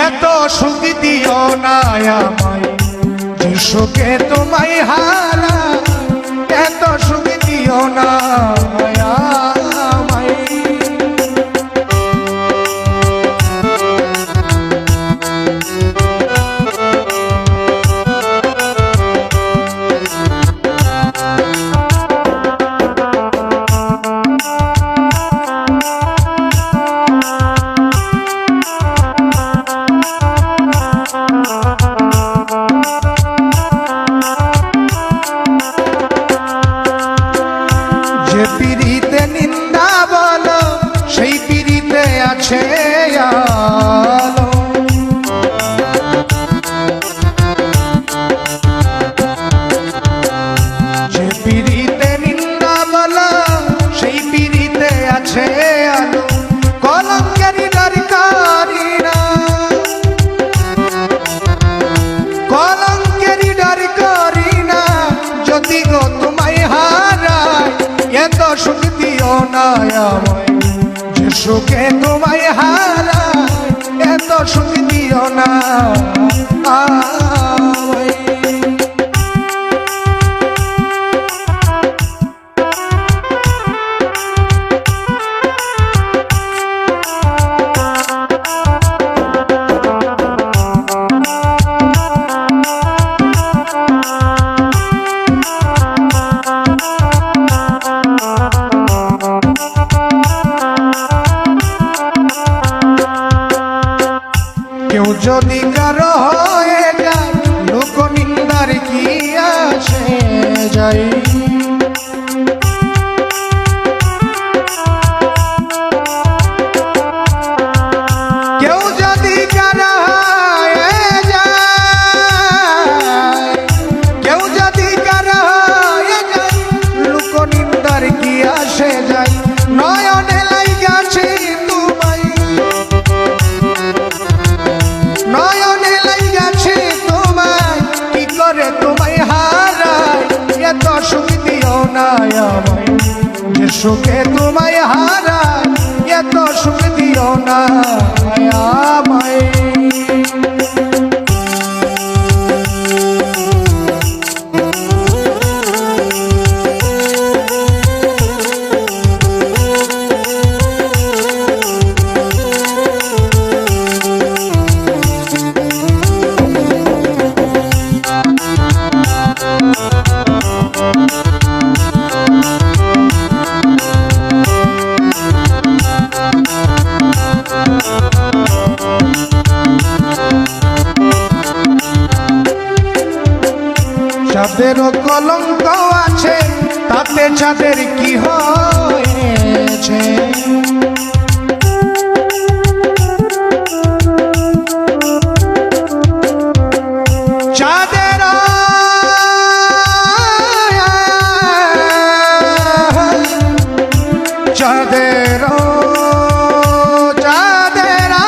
এত সুখ দিও না আমায় যে সুখে তোমায় হারা, এত সুখ দিও না আমায়। যে পিড়িতে নিন্দা বলো সেই পিড়িতে আছে আলো, যে পিড়িতে নিন্দা বলো সেই পিড়িতে আছে আলো। কলঙ্কেরই ডর করি না, কলঙ্কেরই ডর করি না, যদি গো তোমায় হারাই এত সুখ দিও না আমায় যে সুখে তোমায় হারাই, এত সুখ দিও না আমায়। কেউ যদি কারো হয়ে যায় লোক নিন্দার কি আছে যাই, কেউ যদি কারো হয়ে যায়, কেউ যদি কারো হয়ে যায় লোক নিন্দার কি আসে যাই। নয়নে লাইগাছে তোমায়, নয়নে লাইগাছে তোমায়, কি করে তোমায় হারাই এত সুখ দিও না আমায় যে সুখে তোমায় হারাই, এত সুখ দিও না আমায়। চাঁদেরও কলঙ্ক আছে তাতে চাঁদের কি হয়েছে, চাঁদেরও চাঁদেরও চাঁদেরও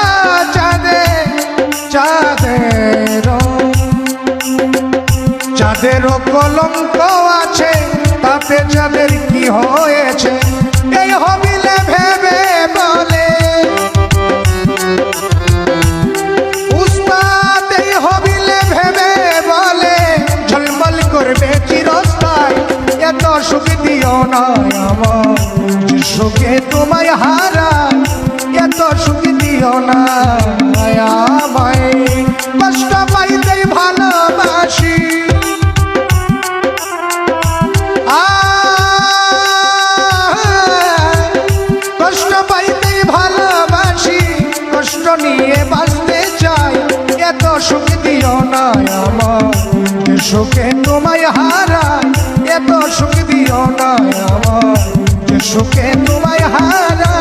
চাঁদেরও চাঁদেরও কলঙ্ক আছে তাতে চাঁদের কি হয়েছে। এই হবিলে ভেবে বলে উস্তাদ, এই হবিলে ভেবে বলে ঝলমল করবে চিরস্থায়ী, এত সুখ দিও না আমার যে সুখে তোমায় হারাই, এত সুখ দিও না আমায়। কষ্ট পাইতে ভালোবাসি, কষ্ট পাইতে ভালোবাসি, কষ্ট নিয়ে বাঁচতে চাই, এত সুখ দিও না আমার যে সুখে তোমায় হারাই, এত সুখ দিও না আমার যে সুখে তোমায় হারাই।